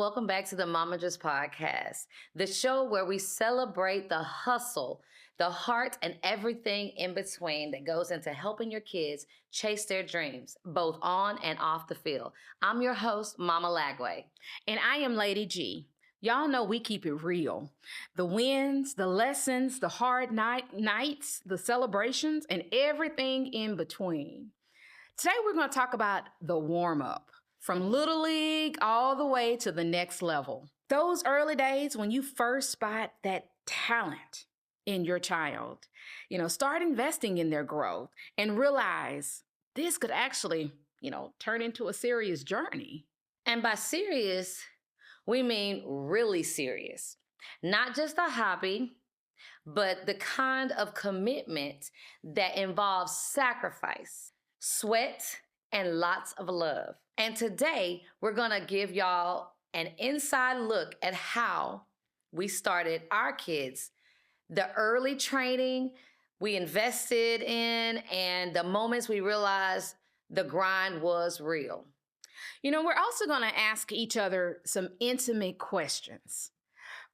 welcome back to the Momagers Podcast, the show where we celebrate the hustle, the heart, and everything in between that goes into helping your kids chase their dreams, both on and off the field. I'm your host, Mama Lagway. And I am Lady G. Y'all know we keep it real. The wins, the lessons, the hard nights, the celebrations, and everything in between. Today we're going to talk about the warm-up. From Little League all the way to the next level. Those early days when you first spot that talent in your child, start investing in their growth and realize this could actually, turn into a serious journey. And by serious, we mean really serious. Not just a hobby, but the kind of commitment that involves sacrifice, sweat, and lots of love. And today, we're going to give y'all an inside look at how we started our kids, the early training we invested in, and the moments we realized the grind was real. We're also going to ask each other some intimate questions.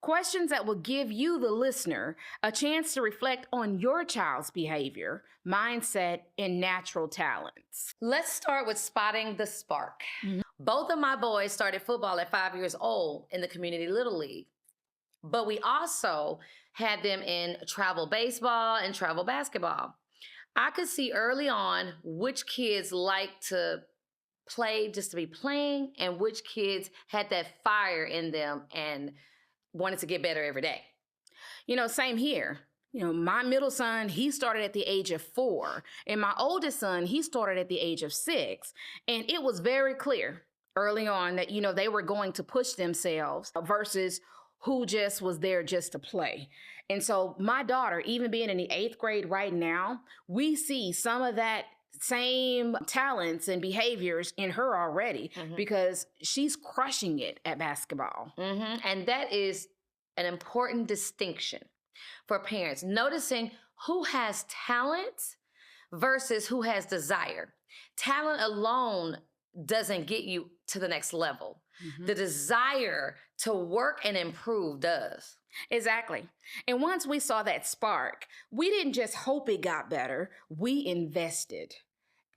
Questions that will give you, the listener, a chance to reflect on your child's behavior, mindset, and natural talents. Let's start with spotting the spark. Mm-hmm. Both of my boys started football at 5 years old in the Community Little League, but we also had them in travel baseball and travel basketball. I could see early on which kids liked to play just to be playing and which kids had that fire in them and wanted to get better every day. Same here. My middle son, he started at the age of 4. And my oldest son, he started at the age of 6. And it was very clear early on that, they were going to push themselves versus who just was there just to play. And so my daughter, even being in the 8th grade right now, we see some of that same talents and behaviors in her already because she's crushing it at basketball. And that is an important distinction for parents, noticing who has talent versus who has desire. Talent alone doesn't get you to the next level. The desire to work and improve does. Exactly. And once we saw that spark, we didn't just hope it got better, we invested.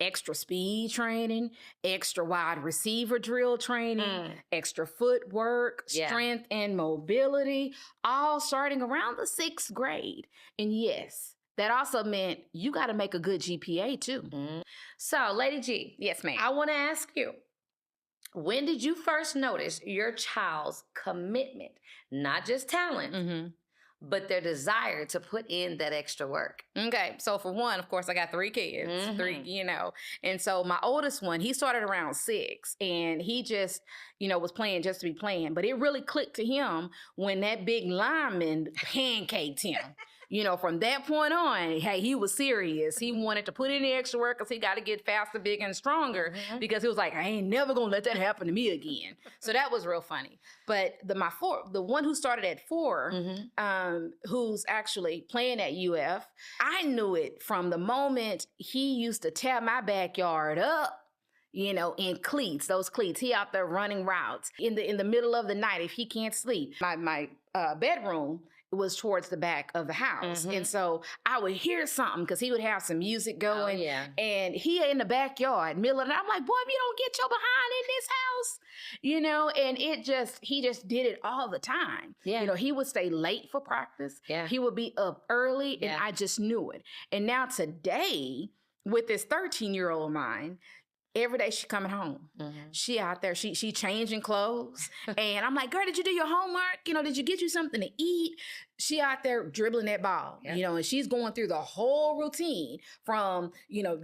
Extra speed training, extra wide receiver drill training, extra footwork, strength and mobility, all starting around the 6th grade. And yes, that also meant you got to make a good GPA too. So, Lady G. Yes, ma'am. I want to ask you, when did you first notice your child's commitment, not just talent, but their desire to put in that extra work? Okay, so for one, of course, I got 3 kids, 3, and so my oldest one, he started around 6, and he just, was playing just to be playing, but it really clicked to him when that big lineman pancaked him. From that point on, hey, he was serious. He wanted to put in the extra work because he got to get faster, bigger, and stronger because he was like, I ain't never going to let that happen to me again. So that was real funny. But the one who started at 4, who's actually playing at UF, I knew it from the moment he used to tear my backyard up. In cleats, those cleats. He out there running routes in the middle of the night if he can't sleep. My bedroom was towards the back of the house. And so I would hear something because he would have some music going. And he in the backyard, middle of the night. I'm like, boy, if you don't get your behind in this house, and he just did it all the time. He would stay late for practice. He would be up early and I just knew it. And now today, with this 13-year-old of mine, every day she coming home. She out there, she changing clothes. And I'm like, girl, did you do your homework? Did you get you something to eat? She out there dribbling that ball, and she's going through the whole routine from,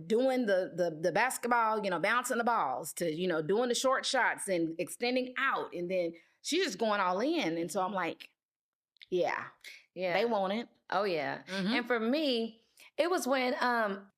doing the basketball, bouncing the balls to, doing the short shots and extending out. And then she's just going all in. And so I'm like, yeah, they want it. Oh, yeah. And for me, It was when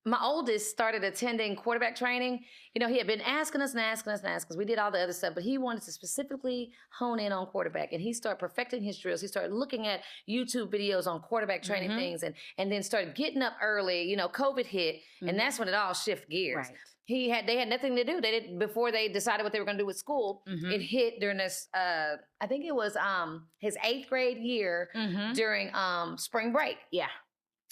my oldest started attending quarterback training. You know, he had been asking us because we did all the other stuff, but he wanted to specifically hone in on quarterback, and he started perfecting his drills. He started looking at YouTube videos on quarterback training things, and then started getting up early. You know, COVID hit, and that's when it all shifted gears. Right. They had nothing to do. They did before they decided what they were going to do with school. It hit during this. I think it was his 8th grade year during spring break. Yeah.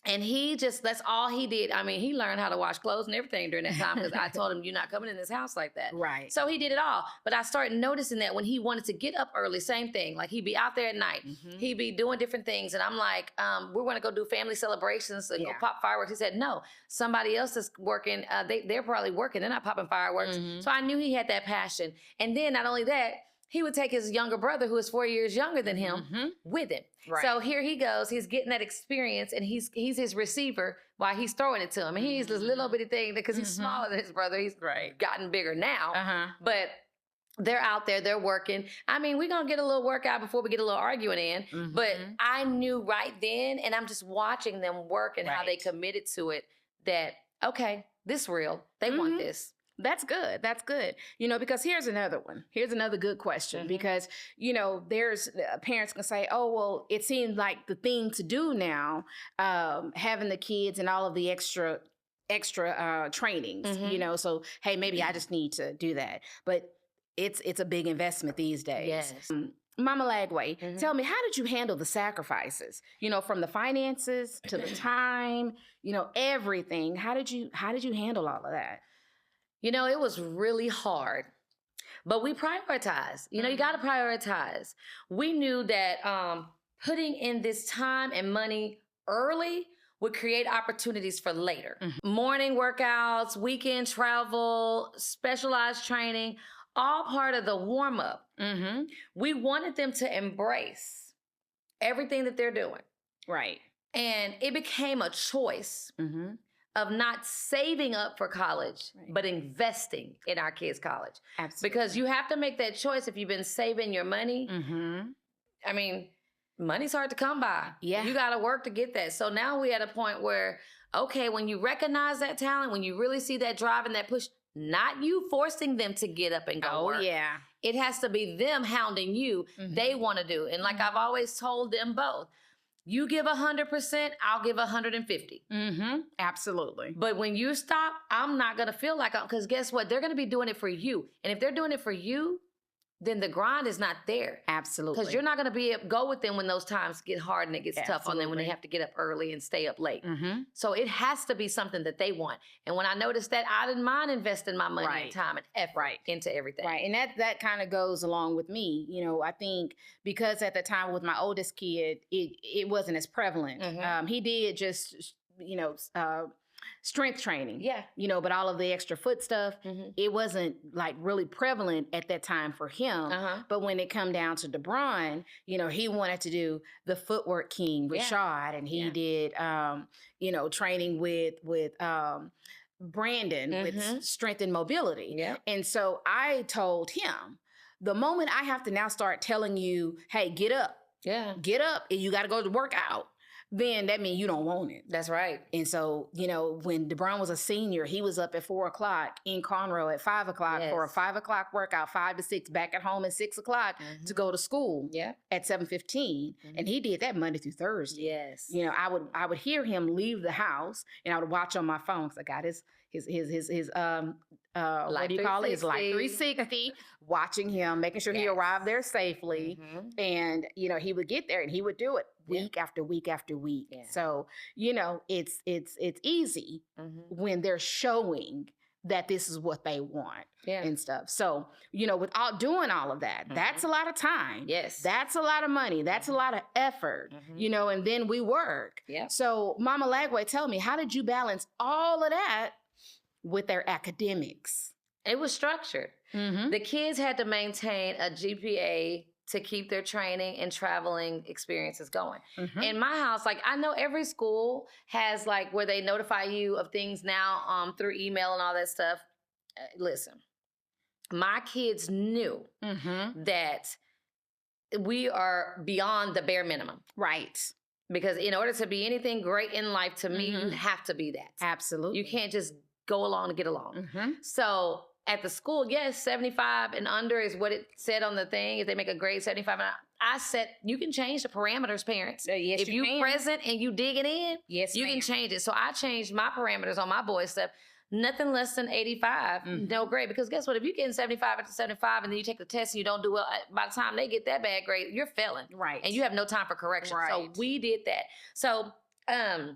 And that's all he did. I mean, he learned how to wash clothes and everything during that time because I told him, you're not coming in this house like that. Right. So he did it all. But I started noticing that when he wanted to get up early, same thing. Like he'd be out there at night. He'd be doing different things. And I'm like, we're going to go do family celebrations and go pop fireworks. He said, no, somebody else is working. They're probably working. They're not popping fireworks. So I knew he had that passion. And then not only that, he would take his younger brother, who is 4 years younger than him, with him. Right. So here he goes. He's getting that experience, and he's his receiver while he's throwing it to him. And he's this little bitty thing because he's smaller than his brother. He's gotten bigger now. But they're out there. They're working. I mean, we're going to get a little workout before we get a little arguing in. But I knew right then, and I'm just watching them work and how they committed to it, that, okay, this real. They want this. That's good. That's good. You know, because here's another one. Here's another good question because, you know, there's parents can say, oh, well, it seems like the thing to do now, having the kids and all of the extra trainings, you know, so, hey, maybe I just need to do that. But it's a big investment these days. Yes. Mama Lagway, tell me, how did you handle the sacrifices? You know, from the finances to the time, you know, everything. How did you handle all of that? You know, it was really hard, but we prioritized. You know, you got to prioritize. We knew that putting in this time and money early would create opportunities for later. Morning workouts, weekend travel, specialized training, all part of the warm-up. We wanted them to embrace everything that they're doing. Right. And it became a choice of not saving up for college, but investing in our kids' college. Absolutely. Because you have to make that choice if you've been saving your money. I mean, money's hard to come by. Yeah. You got to work to get that. So now we're at a point where, okay, when you recognize that talent, when you really see that drive and that push, not you forcing them to get up and go work. Oh, yeah. It has to be them hounding you. They want to do. And like I've always told them both, you give 100%, I'll give 150. Absolutely. But when you stop, I'm not going to feel like because guess what? They're going to be doing it for you. And if they're doing it for you, then the grind is not there. Absolutely. Because you're not going to go with them when those times get hard and it gets tough on them when they have to get up early and stay up late. So it has to be something that they want. And when I noticed that, I didn't mind investing my money and time and effort into everything. Right. And that kind of goes along with me. You know, I think because at the time with my oldest kid, it wasn't as prevalent. He did just, you know, strength training. Yeah. You know, but all of the extra foot stuff, it wasn't like really prevalent at that time for him. But when it come down to DeBron, you know, he wanted to do the footwork king, Rashad, and he did, you know, training with Brandon with strength and mobility. Yeah. And so I told him, the moment I have to now start telling you, hey, get up. Yeah. Get up and you got to go to work out. Then that means you don't want it. That's right. And so, you know, when DeBron was a senior, he was up at 4 o'clock in Conroe at 5 o'clock for a 5 o'clock workout, 5 to 6, back at home at 6 o'clock to go to school at 7:15. And he did that Monday through Thursday. Yes. You know, I would hear him leave the house and I would watch on my phone because I got his what do you call it? His Life 360, watching him, making sure he arrived there safely. And, you know, he would get there and he would do it week after week after week. So, you know, it's easy when they're showing that this is what they want and stuff. So, you know, without doing all of that, that's a lot of time. Yes. That's a lot of money. That's a lot of effort, you know, and then we work. So Mama Lagway, tell me, how did you balance all of that with their academics? It was structured. The kids had to maintain a GPA to keep their training and traveling experiences going. In my house, like I know every school has like where they notify you of things now through email and all that stuff. Listen, my kids knew that we are beyond the bare minimum. Right. Because in order to be anything great in life, to me, you have to be that. Absolutely. You can't just go along to get along. Mm-hmm. So at the school, yes, 75 and under is what it said on the thing. If they make a grade 75, I said you can change the parameters, parents. Yes, if you you can. Present and you digging in, yes, you can change it. So I changed my parameters on my boys' stuff. Nothing less than 85, no grade. Because guess what? If you're getting 75 after 75 and then you take the test and you don't do well, by the time they get that bad grade, you're failing. Right. And you have no time for correction. Right. So we did that. So, and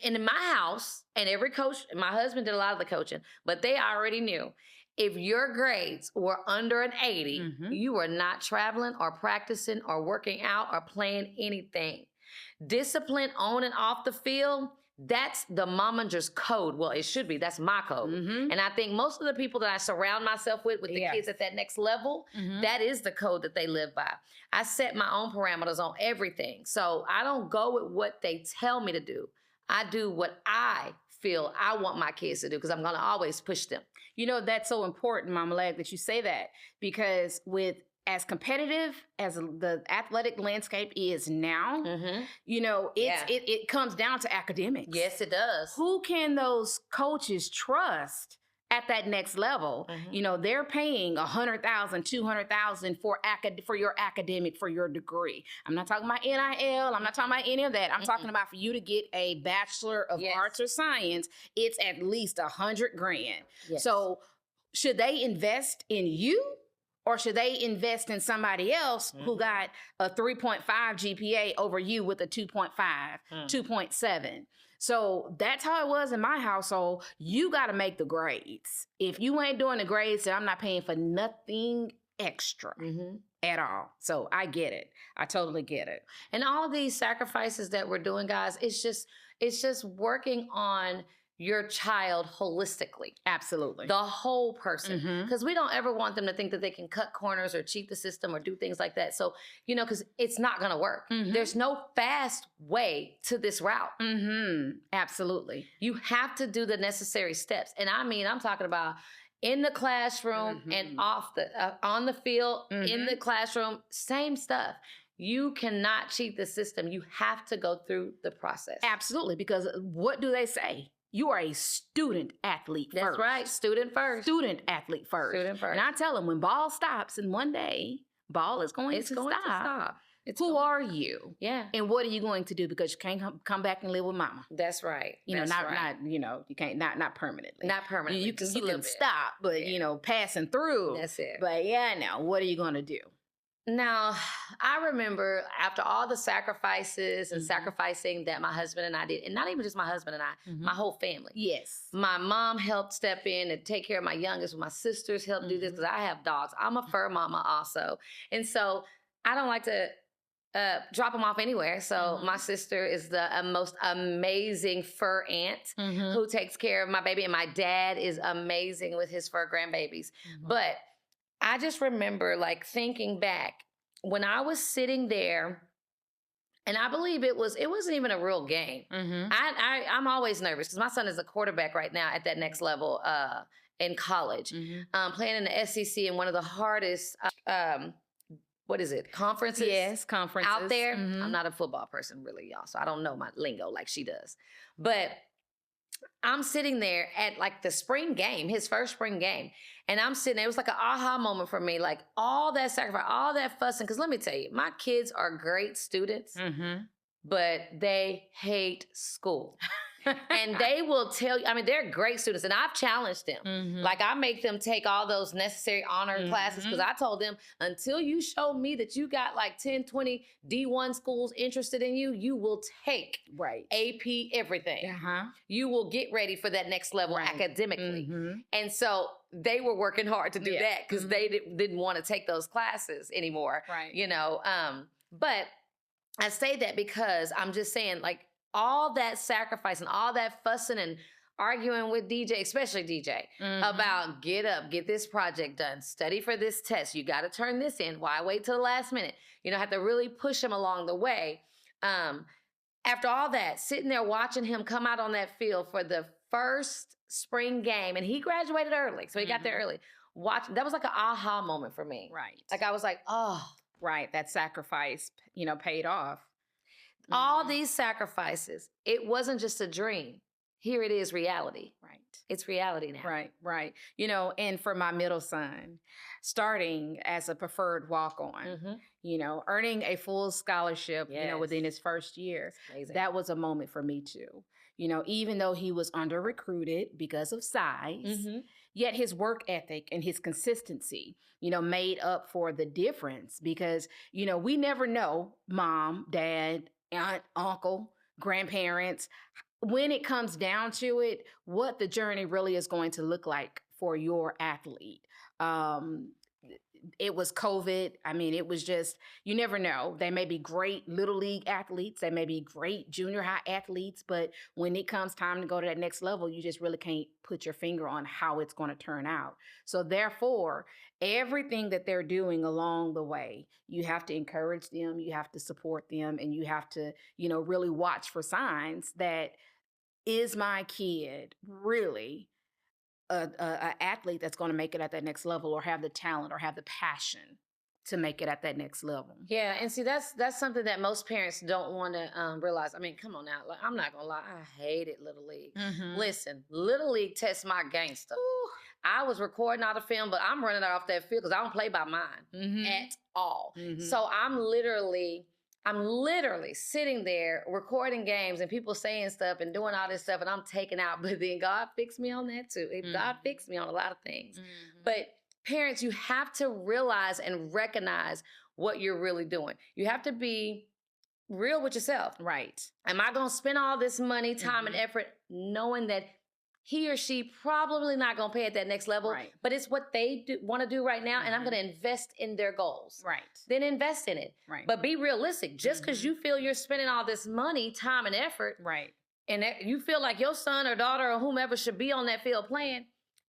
in my house, and every coach, my husband did a lot of the coaching, but they already knew if your grades were under an 80, you were not traveling or practicing or working out or playing anything. Discipline on and off the field, that's the momanger's code. Well, it should be. That's my code. And I think most of the people that I surround myself with the kids at that next level, that is the code that they live by. I set my own parameters on everything. So I don't go with what they tell me to do. I do what I feel I want my kids to do because I'm going to always push them. You know, that's so important, Mama Lag, that you say that, because with as competitive as the athletic landscape is now, you know, it comes down to academics. Yes, it does. Who can those coaches trust at that next level? You know, they're paying $100,000, $200,000 for your academic, for your degree. I'm not talking about NIL. I'm not talking about any of that. I'm talking about for you to get a Bachelor of Arts or Science, it's at least $100,000. Yes. So should they invest in you? Or should they invest in somebody else who got a 3.5 GPA over you with a 2.5, 2.7? So that's how it was in my household. You got to make the grades. If you ain't doing the grades, then I'm not paying for nothing extra at all. So I get it. I totally get it. And all of these sacrifices that we're doing, guys, it's just working on your child holistically. Absolutely. The whole person. Because we don't ever want them to think that they can cut corners or cheat the system or do things like that. So, you know, because it's not going to work. There's no fast way to this route. Absolutely. You have to do the necessary steps. And I mean, I'm talking about in the classroom and off the on the field, in the classroom, same stuff. You cannot cheat the system. You have to go through the process. Absolutely. Because what do they say? You are a student athlete first. That's right. Student first. Student athlete first. Student first. And I tell them when ball stops, and one day ball is going to stop. Who are you? Yeah. And what are you going to do? Because you can't come back and live with mama. That's right. You know, not you know, you can't not permanently. Not permanently. You can stop, but you know, passing through. That's it. But now, what are you going to do? Now, I remember after all the sacrifices and sacrificing that my husband and I did, and not even just my husband and I, my whole family. Yes. My mom helped step in and take care of my youngest. My sisters helped do this because I have dogs. I'm a fur mama also. And so I don't like to drop them off anywhere. So my sister is the most amazing fur aunt who takes care of my baby. And my dad is amazing with his fur grandbabies. But I just remember like thinking back when I was sitting there, and I believe it wasn't even a real game. I'm always nervous because my son is a quarterback right now at that next level in college, playing in the SEC in one of the hardest, conferences? Yes, conferences. Out there. I'm not a football person really, y'all, so I don't know my lingo like she does. But I'm sitting there at like the spring game, his first spring game. And I'm sitting there, it was like an aha moment for me, like all that sacrifice, all that fussing. Because let me tell you, my kids are great students, but they hate school. And they will tell you, I mean, they're great students, and I've challenged them. Like, I make them take all those necessary honor classes because I told them, until you show me that you got like 10, 20 D1 schools interested in you, you will take AP everything. You will get ready for that next level academically. And so they were working hard to do that because they didn't want to take those classes anymore. You know, but I say that because I'm just saying, like, all that sacrifice and all that fussing and arguing with DJ, especially DJ, about get up, get this project done, study for this test. You got to turn this in. Why wait till the last minute? You know, have to really push him along the way. After all that, sitting there watching him come out on that field for the first spring game, and he graduated early, so he got there early. That was like an aha moment for me. Like, I was like, oh. That sacrifice, you know, paid off. All these sacrifices, it wasn't just a dream. Here it is, reality. Right. It's reality now. Right, right. You know, and for my middle son, starting as a preferred walk-on, you know, earning a full scholarship, you know, within his first year, that was a moment for me too. You know, even though he was under-recruited because of size, yet his work ethic and his consistency, you know, made up for the difference because, you know, we never know, mom, dad, aunt, uncle, grandparents, when it comes down to it, what the journey really is going to look like for your athlete. It was COVID. I mean, it was just, you never know. They may be great little league athletes. They may be great junior high athletes. But when it comes time to go to that next level, you just really can't put your finger on how it's going to turn out. So therefore, everything that they're doing along the way, you have to encourage them. You have to support them. And you have to, you know, really watch for signs that, is my kid really a athlete that's going to make it at that next level, or have the talent or have the passion to make it at that next level? Yeah, and see, that's something that most parents don't want to realize. I mean, come on now. Like, I'm not gonna lie, I hated Little League. Listen, Little League tests my gangster. I was recording all the film, but I'm running off that field because I don't play by mine at all. So I'm literally sitting there recording games and people saying stuff and doing all this stuff, and I'm taken out. But then God fixed me on that too. God fixed me on a lot of things. But parents, you have to realize and recognize what you're really doing. You have to be real with yourself. Right. Am I going to spend all this money, time, and effort knowing that he or she probably not going to pay at that next level, but it's what they want to do right now, and I'm going to invest in their goals. Right. Then invest in it. Right. But be realistic. Just because you feel you're spending all this money, time, and effort, and that you feel like your son or daughter or whomever should be on that field playing,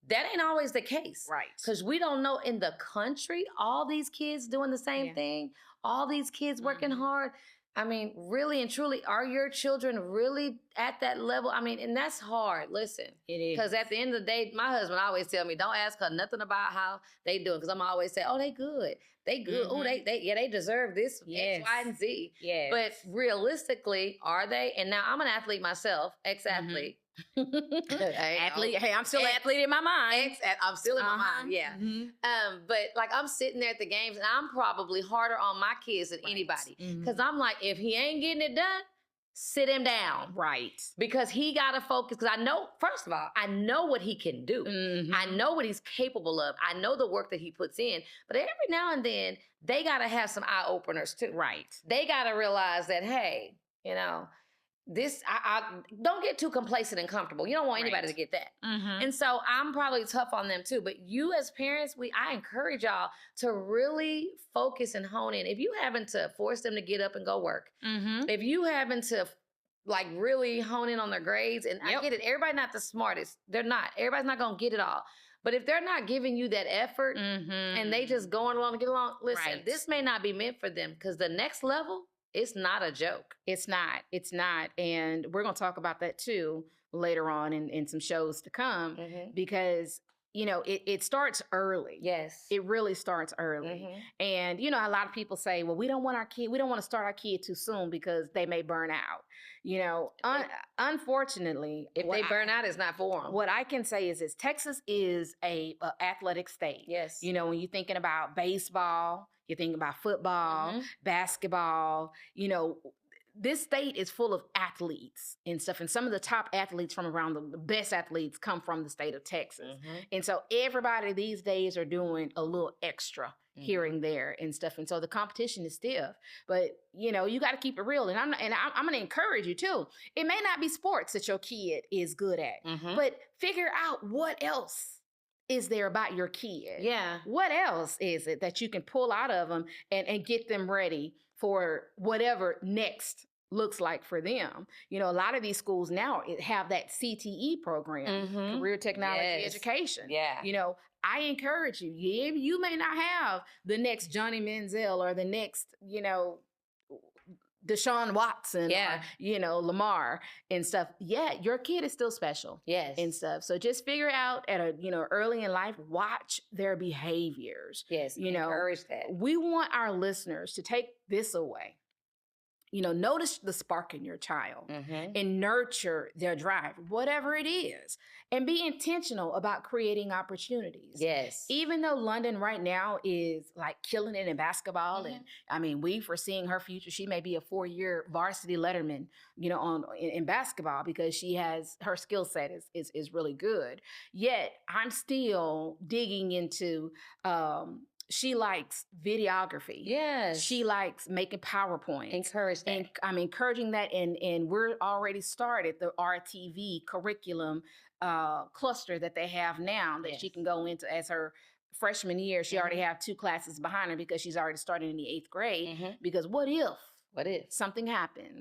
that ain't always the case. Right. Because we don't know in the country, all these kids doing the same thing, all these kids working hard. I mean, really and truly, are your children really at that level? I mean, and that's hard. Listen. It is. Because at the end of the day, my husband always tell me, don't ask her nothing about how they doing. Because I'm always say, oh, they good. They good. Oh, they deserve this, X, Y, and Z. Yes. But realistically, are they? And now I'm an athlete myself, ex-athlete. Athlete. Hey, I'm still an athlete in my mind. I'm still in my mind, yeah. But like I'm sitting there at the games, and I'm probably harder on my kids than anybody, because I'm like, if he ain't getting it done, sit him down, because he gotta focus. Because I know, first of all, I know what he can do. I know what he's capable of. I know the work that he puts in. But every now and then, they gotta have some eye openers too. They gotta realize that, hey, you know, this, I don't get too complacent and comfortable. You don't want anybody to get that. And so I'm probably tough on them too. But you as parents, I encourage y'all to really focus and hone in. If you happen to force them to get up and go work, if you happen to like really hone in on their grades, and I get it, everybody's not the smartest. They're not. Everybody's not going to get it all. But if they're not giving you that effort and they just going along to get along, listen, this may not be meant for them, because the next level, it's not a joke. It's not. It's not. And we're going to talk about that too later on in some shows to come, because, you know, it starts early. Yes. It really starts early. And, you know, a lot of people say, well, we don't want to start our kid too soon because they may burn out. You know, unfortunately, if they burn out, it's not for them. What I can say is Texas is a athletic state. Yes. You know, when you're thinking about baseball, you're thinking about football, basketball, you know, this state is full of athletes and stuff. And some of the top athletes from around the best athletes come from the state of Texas. And so everybody these days are doing a little extra here and there and stuff. And so the competition is stiff, but you know, you got to keep it real. And I'm going to encourage you too. It may not be sports that your kid is good at, but figure out what else is there about your kid. Yeah. What else is it that you can pull out of them and get them ready for whatever next looks like for them? You know, a lot of these schools now have that CTE program, career technology education. Yeah. You know, I encourage you. You may not have the next Johnny Manziel or the next, you know, Deshaun Watson, or, you know, Lamar and stuff. Yeah, your kid is still special. Yes. And stuff. So just figure out at early in life, watch their behaviors. Yes. You know, encourage that. We want our listeners to take this away. notice the spark in your child and nurture their drive, whatever it is, and be intentional about creating opportunities. Yes. Even though London right now is like killing it in basketball, and I mean, we foreseeing her future. She may be a 4-year varsity letterman, in basketball because she has her skill set is really good. Yet I'm still digging into. She likes videography. Yes. She likes making PowerPoints. Encourage that. And I'm encouraging that. And we're already started the RTV curriculum cluster that they have now that she can go into as her freshman year. She already have 2 classes behind her because she's already started in the 8th grade. Because what if something happens?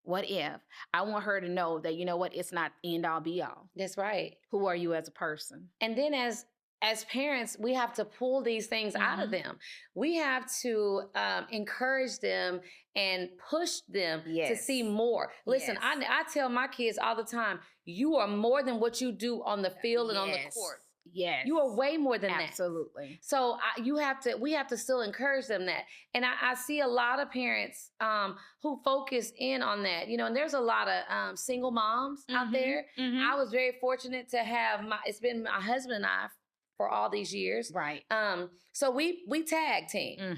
What if? I want her to know that, it's not end all be all. That's right. Who are you as a person? And then as parents, we have to pull these things out of them. We have to encourage them and push them to see more. Listen, I tell my kids all the time, you are more than what you do on the field and on the court. Yes. You are way more than Absolutely. that. So we have to still encourage them that. And I see a lot of parents who focus in on that, and there's a lot of single moms out there. I was very fortunate to have it's been my husband and I for all these years. Right. So we tag team.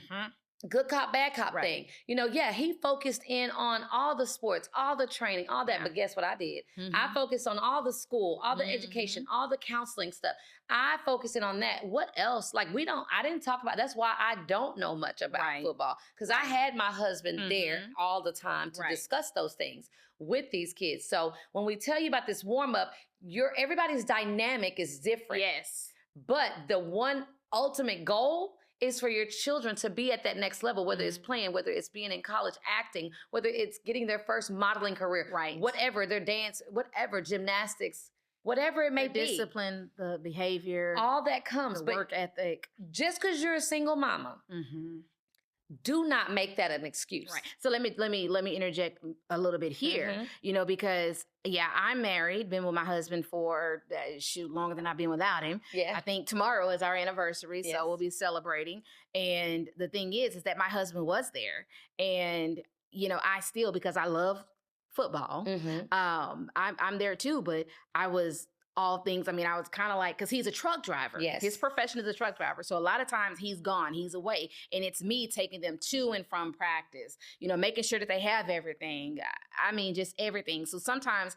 Good cop, bad cop thing. He focused in on all the sports, all the training, all that. But guess what I did? I focused on all the school, all the education, all the counseling stuff. I focused in on that. What else? I didn't talk about, that's why I don't know much about football. Because I had my husband there all the time to discuss those things with these kids. So when we tell you about this warm up, everybody's dynamic is different. Yes. But the one ultimate goal is for your children to be at that next level, whether it's playing, whether it's being in college, acting, whether it's getting their first modeling career, whatever, their dance, whatever, gymnastics, whatever it may be. Discipline, the behavior. All that comes. The work ethic. Just because you're a single mama, do not make that an excuse. Right. So let me interject a little bit here, because I'm married, been with my husband for longer than I've been without him. Yeah. I think tomorrow is our anniversary, so we'll be celebrating. And the thing is that my husband was there, and I still, because I love football, I'm there too, but I was all things. I was kind of like, because he's a truck driver. Yes. His profession is a truck driver. So a lot of times he's gone, he's away. And it's me taking them to and from practice, making sure that they have everything. Just everything. So sometimes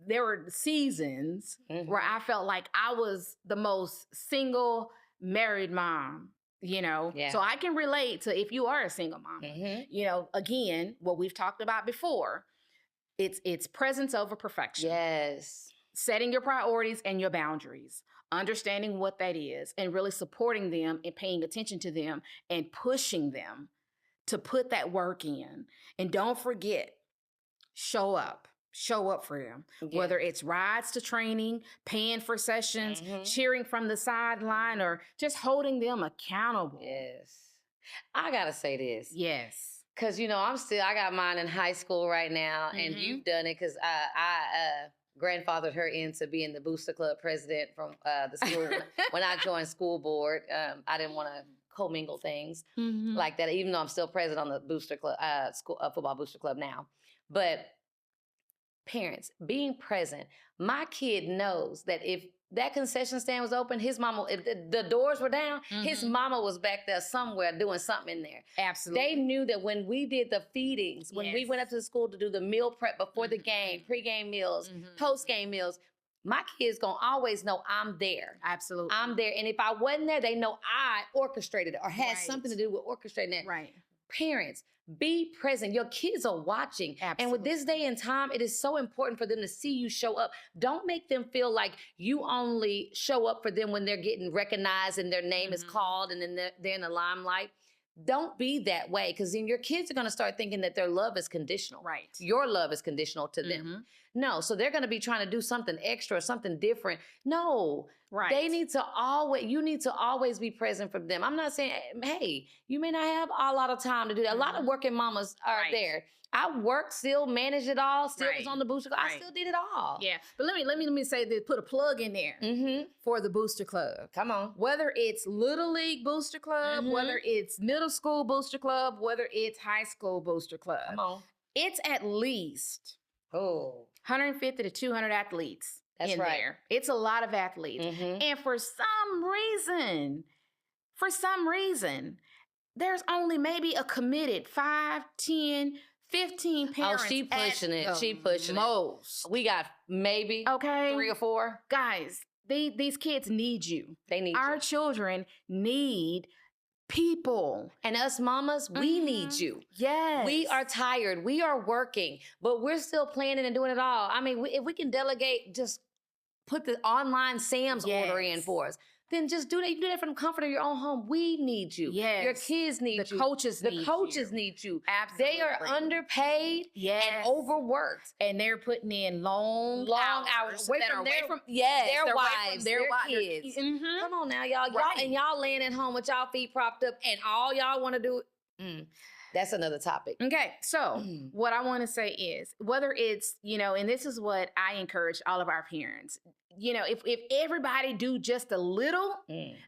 there were seasons where I felt like I was the most single married mom. So I can relate to if you are a single mom, again, what we've talked about before, it's presence over perfection. Yes. Setting your priorities and your boundaries, understanding what that is, and really supporting them and paying attention to them and pushing them to put that work in. And don't forget, show up for them, whether it's rides to training, paying for sessions, cheering from the sideline, or just holding them accountable. Yes. I got to say this. Yes. Because, I got mine in high school right now, and you've done it because I grandfathered her into being the Booster Club president from the school. When I joined school board, I didn't want to commingle things like that, even though I'm still president on the Booster Club, football Booster Club now. But parents, being present, my kid knows that if that concession stand was open, his mama, if the doors were down, his mama was back there somewhere doing something in there. Absolutely. They knew that when we did the feedings, when we went up to the school to do the meal prep before the game, pre-game meals, post-game meals, my kids gonna always know I'm there. Absolutely. I'm there. And if I wasn't there, they know I orchestrated it or had something to do with orchestrating it. Right. Parents, be present. Your kids are watching. Absolutely. And with this day and time, it is so important for them to see you show up. Don't make them feel like you only show up for them when they're getting recognized and their name is called and then they're in the limelight. Don't be that way, because then your kids are going to start thinking that their love is conditional. Right. Your love is conditional to them. No, so they're going to be trying to do something extra or something different. No. Right. You need to always be present for them. I'm not saying, hey, you may not have a lot of time to do that. A lot of working mamas are there. I worked, still managed it all, still was on the Booster Club. I still did it all. Yeah. But let me say this, put a plug in there for the Booster Club. Come on. Whether it's Little League Booster Club, whether it's middle school Booster Club, whether it's high school Booster Club. Come on. it's at least Oh, 150 to 200 athletes. That's in right. there. It's a lot of athletes. mhm. And for some reason, there's only maybe a committed 5, 10, 15 Oh, parents. she pushing it. at She the pushing it. most. We got maybe Okay. 3 or 4. Guys, these kids need you. They need Our you. children need people. And us mamas, we need Mhm. you. Yes. We are tired. We are working, but we're still planning and doing it all. I mean, if we can delegate, just put the online Sam's order in Yes. for us, then just do that. You can do that from the comfort of your own home. We need you. Yes. Your kids need The you. coaches The need coaches you. need you. Absolutely. They are underpaid Yes. and overworked. And they're putting in long hours away that from are their, away from yes, their their wives, wives, their their wi- kids. Mhm. Come on now, y'all. Right. Y'all laying at home with y'all feet propped up, and all y'all want to do. That's another topic. Okay, so Mm. what I want to say is whether it's, and this is what I encourage all of our parents, if everybody do just a little,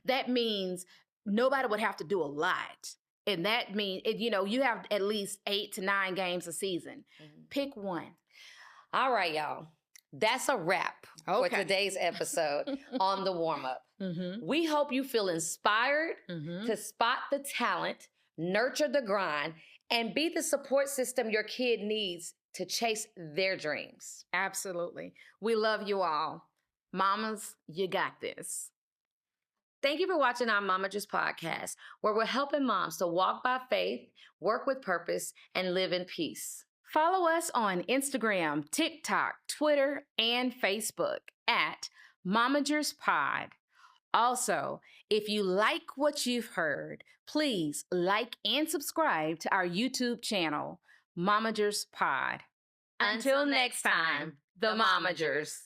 that means nobody would have to do a lot. And that means, you have at least 8 to 9 games a season. Pick one. All right, y'all. That's a wrap for Okay. today's episode on the warm up. Mm-hmm. We hope you feel inspired Mm-hmm. to spot the talent, nurture the grind, and be the support system your kid needs to chase their dreams. Absolutely. We love you all. Mamas, you got this. Thank you for watching our Momagers podcast, where we're helping moms to walk by faith, work with purpose, and live in peace. Follow us on Instagram, TikTok, Twitter, and Facebook at Momagers Pod. Also, if you like what you've heard, please like and subscribe to our YouTube channel, Momagers Pod. Until next time, the Momagers.